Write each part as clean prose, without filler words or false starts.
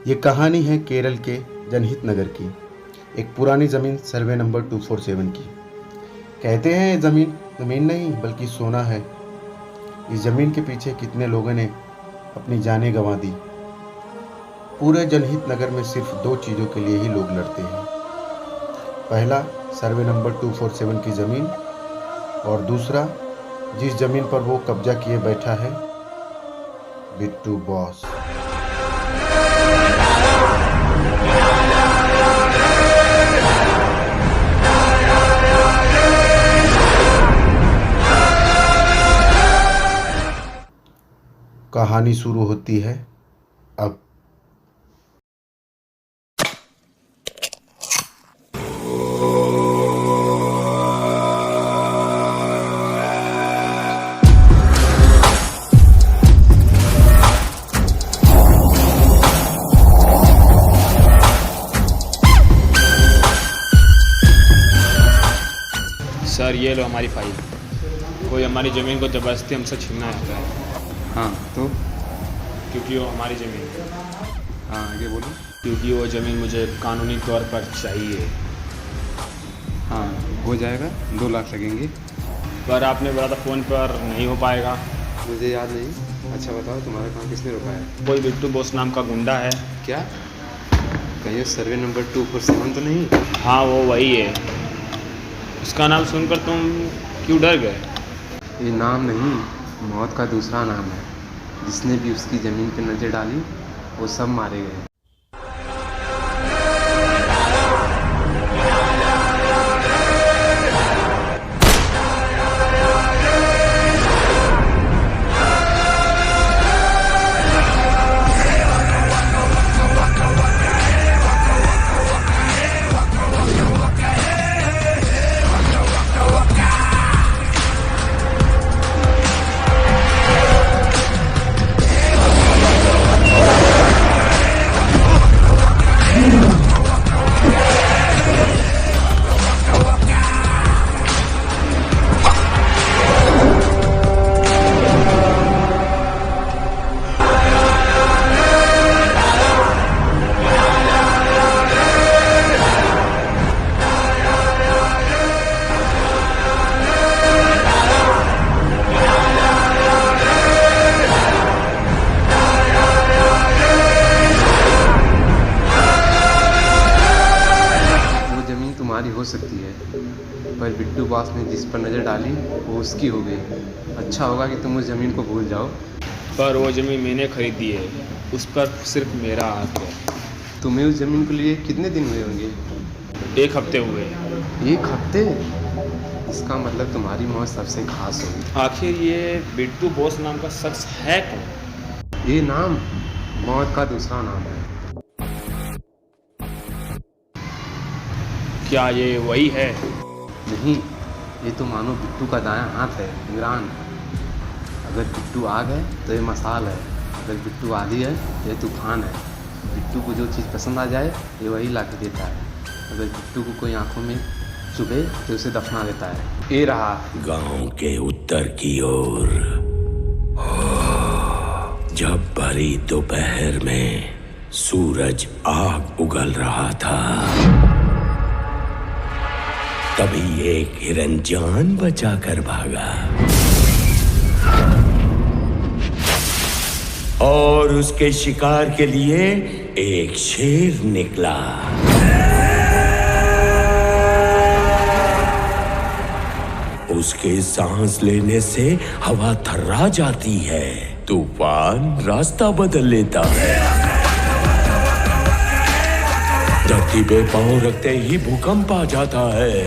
ये कहानी है केरल के जनहित नगर की, एक पुरानी ज़मीन सर्वे नंबर 247 की। कहते हैं ज़मीन ज़मीन नहीं बल्कि सोना है। इस ज़मीन के पीछे कितने लोगों ने अपनी जानें गंवा दी। पूरे जनहित नगर में सिर्फ दो चीज़ों के लिए ही लोग लड़ते हैं। पहला, सर्वे नंबर 247 की ज़मीन, और दूसरा, जिस ज़मीन पर वो कब्जा किए बैठा है, बिट्टू बॉस। कहानी शुरू होती है अब। सर ये लो हमारी फाइल। कोई हमारी ज़मीन को ज़बरदस्ती हमसे छीनना चाहता है। हाँ तो क्योंकि वो हमारी ज़मीन, हाँ आगे बोलो। क्योंकि वो ज़मीन मुझे कानूनी तौर पर चाहिए। हाँ हो जाएगा, 2 लाख लगेंगे। पर आपने बोला था फ़ोन पर नहीं हो पाएगा। मुझे याद नहीं। अच्छा बताओ, तुम्हारा काम किसने रोका है? कोई बिट्टू बॉस नाम का गुंडा है। क्या कहिए, सर्वे नंबर 247 तो नहीं? हाँ वो वही है। उसका नाम सुनकर तुम क्यों डर गए? ये नाम नहीं, मौत का दूसरा नाम है। जिसने भी उसकी ज़मीन पर नज़र डाली वो सब मारे गए। तुम्हारी हो सकती है, पर बिट्टू बॉस ने जिस पर नज़र डाली वो उसकी हो गई। अच्छा होगा कि तुम उस ज़मीन को भूल जाओ। पर वो ज़मीन मैंने खरीदी है, उस पर सिर्फ मेरा हाथ है। तुम्हें उस ज़मीन को लिए कितने दिन हुए होंगे? 1 हफ्ते हुए। 1 हफ्ते? इसका मतलब तुम्हारी मौत सबसे खास होगी। आखिर ये बिट्टू बॉस नाम का शख्स है कौन? ये नाम मौत का दूसरा नाम है। क्या ये वही है? नहीं, ये तो मानो बिट्टू का दायां हाथ है, इमरान। अगर बिट्टू आग है तो ये मसाल है, अगर बिट्टू आंधी है तो ये तूफान है। बिट्टू को जो चीज़ पसंद आ जाए ये वही ला के देता है। अगर बिट्टू को कोई आंखों में चुभे तो उसे दफना देता है। ये रहा गांव के उत्तर की ओर। जब भरी दोपहर में सूरज आग उगल रहा था, तभी एक हिरन जान बचाकर भागा और उसके शिकार के लिए एक शेर निकला। उसके सांस लेने से हवा थर्रा जाती है, तूफान रास्ता बदल लेता है। धरती पे पांव रखते ही भूकंप आ जाता है।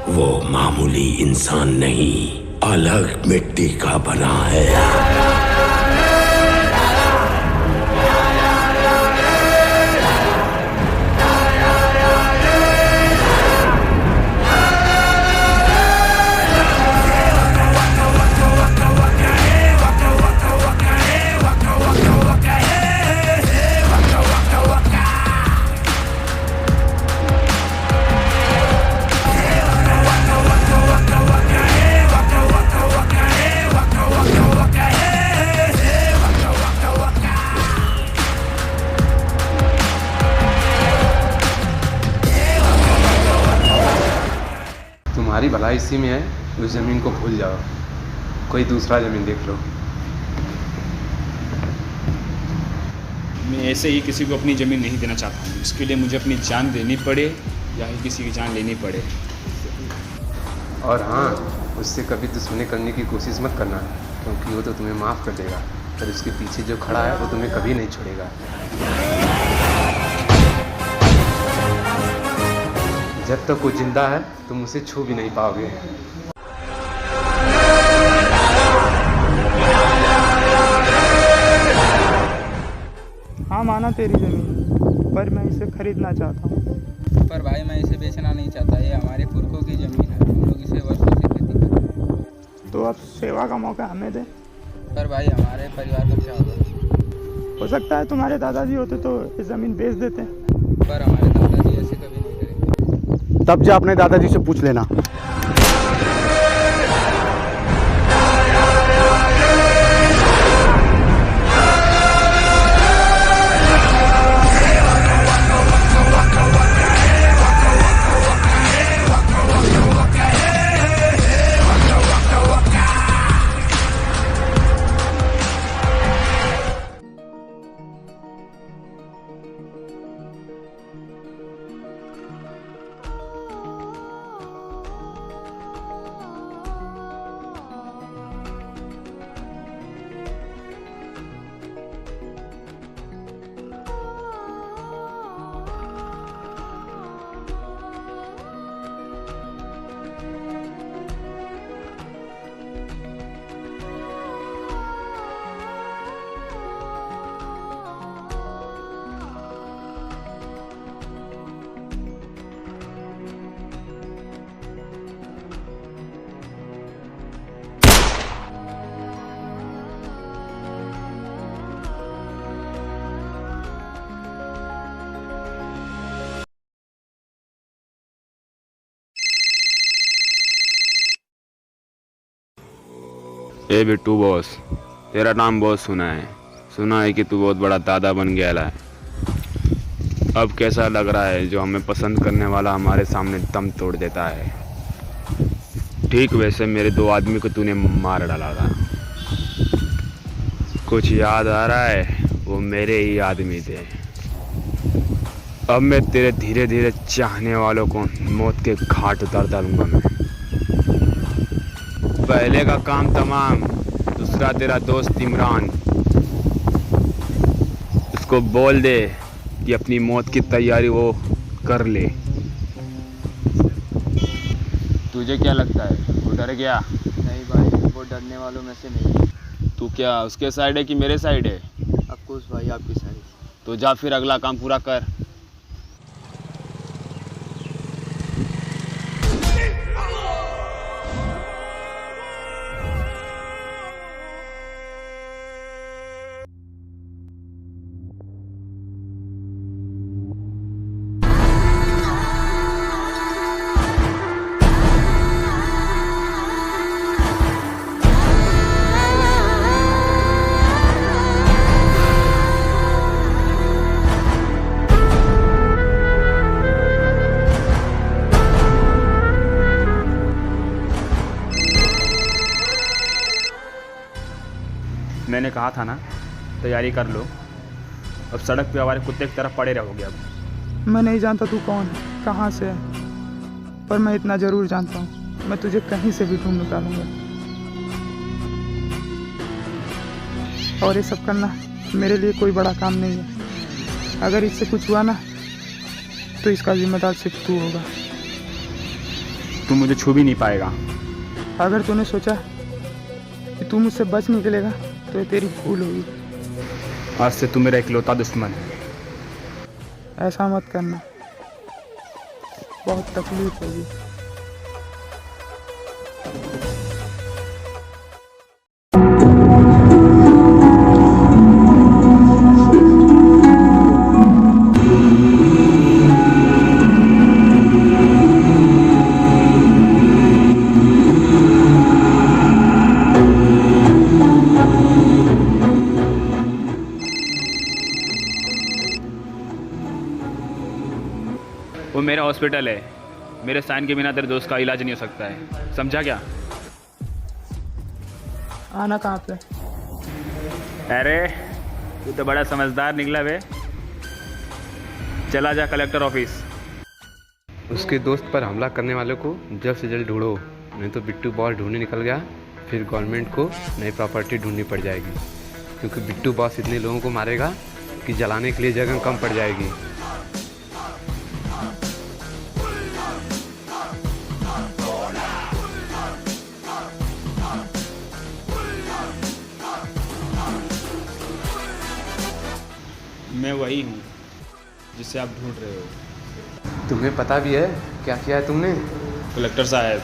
वो मामूली इंसान नहीं, अलग मिट्टी का बना है। भलाई इसी में है, उस ज़मीन को भूल जाओ, कोई दूसरा ज़मीन देख लो। मैं ऐसे ही किसी को अपनी ज़मीन नहीं देना चाहता हूँ। इसके लिए मुझे अपनी जान देनी पड़े या ही किसी की जान लेनी पड़े। और हाँ, उससे कभी दुश्मनी करने की कोशिश मत करना, क्योंकि वो तो तुम्हें माफ़ कर देगा, पर उसके पीछे जो खड़ा है वो तुम्हें कभी नहीं छोड़ेगा। जब तक वो जिंदा है तुम उसे छू भी नहीं पाओगे। हाँ माना तेरी ज़मीन, पर मैं इसे खरीदना चाहता हूँ। पर भाई मैं इसे बेचना नहीं चाहता, ये हमारे पुरखों की ज़मीन है, हम लोग इसे वर्षों से खेती कर रहे हैं। तो अब सेवा का मौका हमें दे। पर भाई हमारे परिवार का क्या होगा? हो सकता है तुम्हारे दादाजी होते तो ये ज़मीन बेच देते। पर हमारे दादाजी ऐसे कभी नहीं करेंगे। तब जा अपने दादाजी से पूछ लेना। ए बिट्टू बॉस, तेरा नाम बहुत सुना है कि तू बहुत बड़ा दादा बन गया है। अब कैसा लग रहा है जो हमें पसंद करने वाला हमारे सामने दम तोड़ देता है। ठीक वैसे मेरे 2 आदमी को तूने मार डाला था। कुछ याद आ रहा है? वो मेरे ही आदमी थे। अब मैं तेरे धीरे धीरे चाहने वालों को मौत के घाट उतार डालूंगा मैं। पहले का काम तमाम, दूसरा तेरा दोस्त इमरान, उसको बोल दे कि अपनी मौत की तैयारी वो कर ले। तुझे क्या लगता है वो डर गया? नहीं भाई, वो डरने वालों में से नहीं। तू क्या उसके साइड है कि मेरे साइड है? अफकोर्स भाई, आपकी साइड। तो जा फिर अगला काम पूरा कर। मैंने कहा था ना, तैयारी कर लो। अब सड़क पे हमारे कुत्ते की तरफ पड़े रहोगे। अब मैं नहीं जानता तू कौन है, कहाँ से है, पर मैं इतना ज़रूर जानता हूँ, मैं तुझे कहीं से भी ढूंढ निकालूंगा। और ये सब करना मेरे लिए कोई बड़ा काम नहीं है। अगर इससे कुछ हुआ ना तो इसका जिम्मेदार सिर्फ तू होगा। तू मुझे छू भी नहीं पाएगा। अगर तूने सोचा कि तू मुझसे बच निकलेगा तो ये तेरी भूल होगी। आज से तू मेरा इकलौता दुश्मन है। ऐसा मत करना, बहुत तकलीफ होगी। वो मेरा हॉस्पिटल है, मेरे साइन के बिना तेरे दोस्त का इलाज नहीं हो सकता है, समझा क्या? आना कहाँ पे? अरे तू तो बड़ा समझदार निकला बे। चला जा कलेक्टर ऑफिस। उसके दोस्त पर हमला करने वालों को जल्द से जल्द ढूंढो, नहीं तो बिट्टू बॉस ढूंढने निकल गया, फिर गवर्नमेंट को नई प्रॉपर्टी ढूंढनी पड़ जाएगी, क्योंकि बिट्टू बॉस इतने लोगों को मारेगा कि जलाने के लिए जगह कम पड़ जाएगी। मैं वही हूँ जिसे आप ढूंढ रहे हो। तुम्हें पता भी है क्या किया है तुमने? कलेक्टर साहब,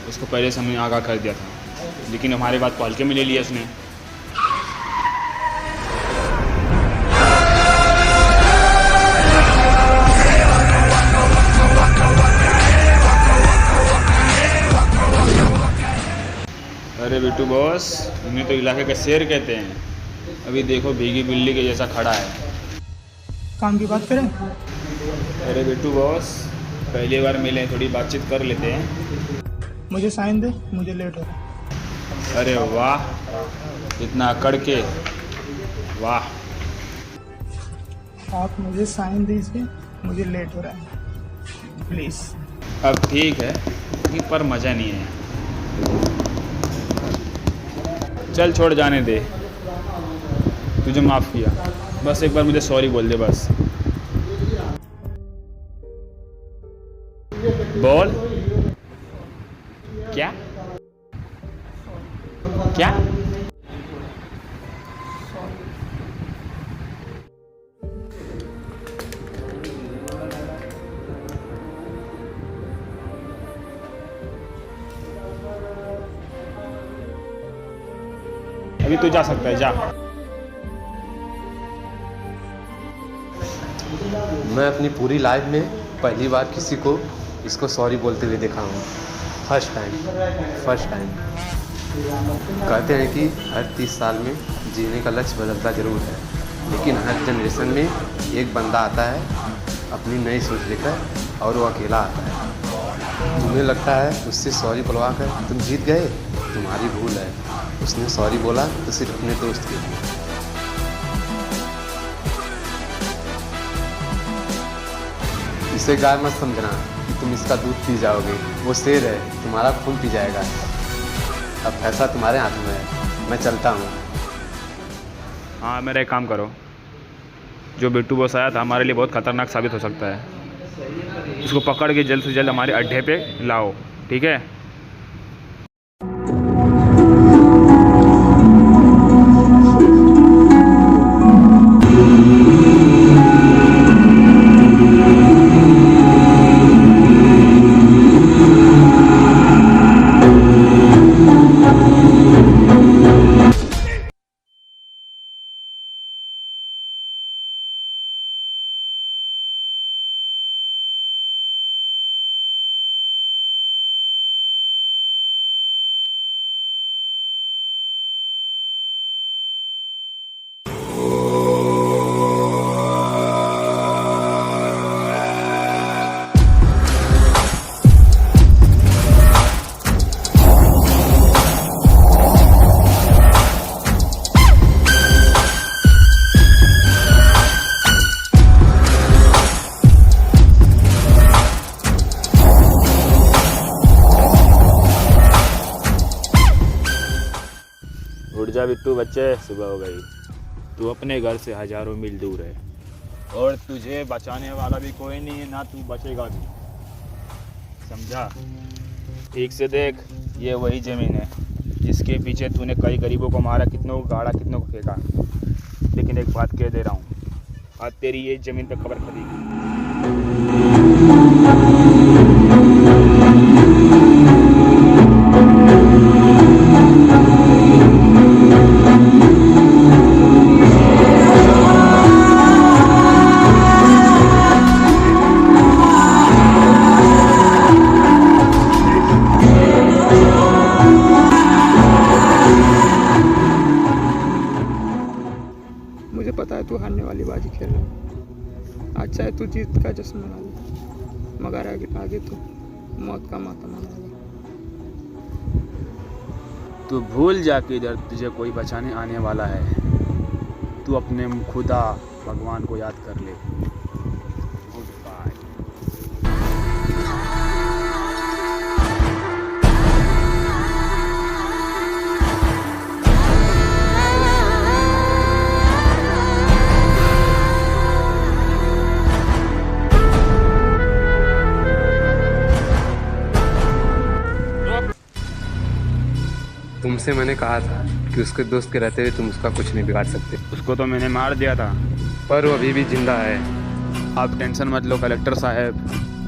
उसको पहले से हमने आगाह कर दिया था, लेकिन हमारे बात को हल्के में ले लिया उसने। अरे बिट्टू बॉस, इन्हें तो इलाके का शेर कहते हैं। अभी देखो भीगी बिल्ली के जैसा खड़ा है। काम की बात करें? अरे बिट्टू बॉस, पहली बार मिले, थोड़ी बातचीत कर लेते हैं। मुझे साइन दे, मुझे लेट हो रहा है। अरे वाह, इतना अकड़ के, वाह। आप मुझे साइन दीजिए, मुझे लेट हो रहा है, प्लीज़। अब ठीक है, लेकिन पर मज़ा नहीं है। चल छोड़, जाने दे, तुझे माफ़ किया। बस एक बार मुझे सॉरी बोल दे, बस। बोल। क्या क्या? अभी तू जा सकता है, जा। मैं अपनी पूरी लाइफ में पहली बार किसी को इसको सॉरी बोलते हुए देखा हूँ। First time. कहते हैं कि हर 30 साल में जीने का लक्ष्य बदलता ज़रूर है, लेकिन हर जनरेशन में एक बंदा आता है अपनी नई सोच लेकर, और वो अकेला आता है। तुम्हें लगता है उससे सॉरी बुलवा कर तुम जीत गए? तुम्हारी भूल है। उसने सॉरी बोला तो सिर्फ अपने दोस्त के लिए। इसे गाय मत समझना कि तुम इसका दूध पी जाओगे। वो शेर है, तुम्हारा खून पी जाएगा। अब फैसला तुम्हारे हाथ में है। मैं चलता हूँ। हाँ, मेरा एक काम करो, जो बिट्टू बॉस आया था हमारे लिए बहुत खतरनाक साबित हो सकता है। उसको पकड़ के जल्द से जल्द हमारे अड्डे पे लाओ, ठीक है? उठ जा बिट्टू बच्चे, सुबह हो गई। तू अपने घर से हजारों मील दूर है और तुझे बचाने वाला भी कोई नहीं है, ना तू बचेगा भी, समझा? ठीक से देख, ये वही ज़मीन है जिसके पीछे तूने कई गरीबों को मारा, कितनों को गाड़ा, कितनों को फेंका। लेकिन एक बात कह दे रहा हूँ, आज तेरी ये ज़मीन पे कब्र खरीदी। मुझे पता है तू हारने वाली बाजी खेल रहा है। आज चाहे तू जीत का जश्न मना ले, मगर आगे तू मौत का माता माना। तू भूल जा कि इधर तुझे कोई बचाने आने वाला है। तू अपने खुदा भगवान को याद कर ले। Goodbye. तुमसे मैंने कहा था कि उसके दोस्त के रहते हुए तुम उसका कुछ नहीं बिगाड़ सकते, उसको तो मैंने मार दिया था। पर वो अभी भी जिंदा है। आप टेंशन मत लो कलेक्टर साहब,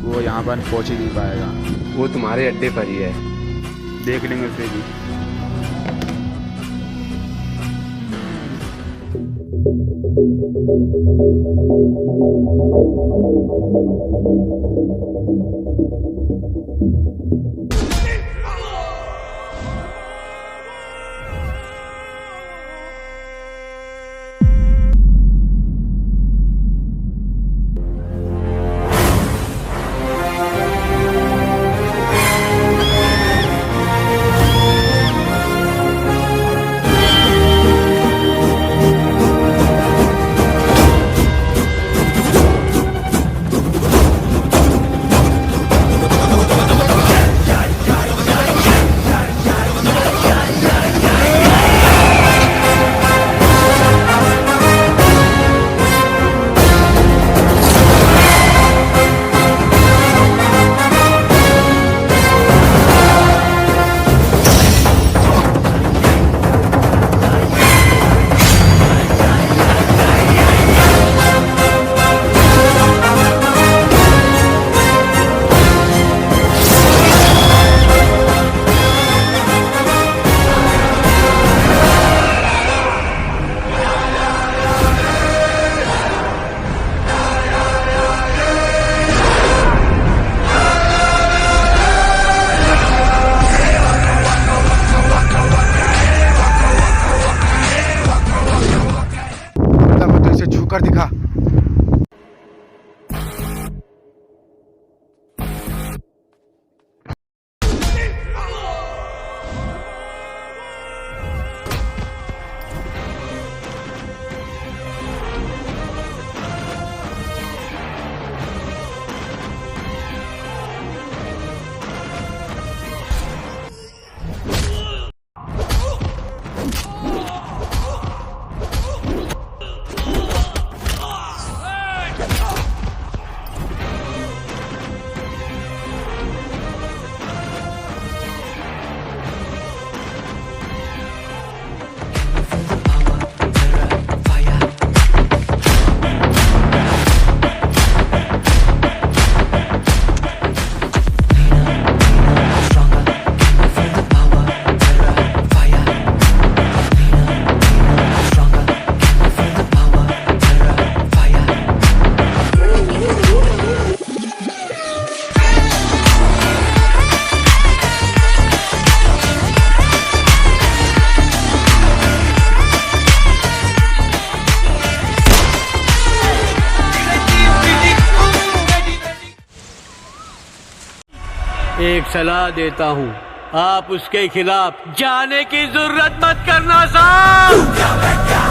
वो यहाँ पर पहुँच ही नहीं पाएगा। वो तुम्हारे अड्डे पर ही है। देख लेंगे उसे भी। कर दिखा। एक सलाह देता हूँ, आप उसके खिलाफ जाने की जरूरत मत करना साहब।